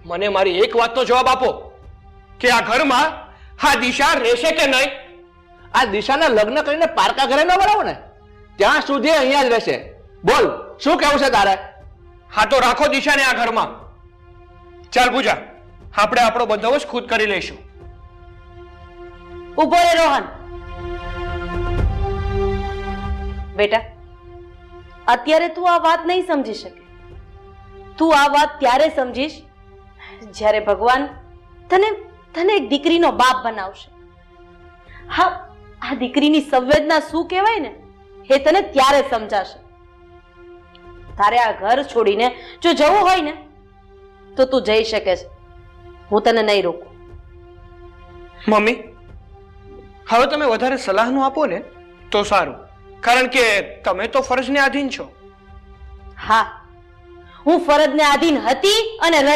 મને મારી એક વાતનો જવાબ આપો કે આ ઘરમાં આ દિશા રહેશે કે નહીં? આ દિશાના લગ્ન કરીને પારકા ઘરે ન બનાવો ને, ત્યાં સુધી અહીંયા જ રહેશે. બોલ, શું કહેવું છે તારે? હા તો રાખો દિશાને આ ઘરમાં. ચાલ પૂજા, આપણે આપણો બંદોબસ્ત ખુદ કરી લઈશું. ઉભો રે રોહન. બેટા, અત્યારે તું આ વાત નહીં સમજી શકે. તું આ વાત ત્યારે સમજીશ જ્યારે ભગવાન તને એક દીકરીનો બાપ બનાવશે. હા, આ દીકરીની સંવેદના શું કહેવાય ને એ તને ત્યારે સમજાશે. તારે આ ઘર છોડીને જો જવું હોય ને તો તું જઈ શકે છે. હું તને નહીં રોકું. મમ્મી, હવે તમે વધારે સલાહ ન આપો ને તો સારું, કારણ કે તમે તો ફરજને આધીન છો. હા, હું ફરજને આધીન હતી અને રહી.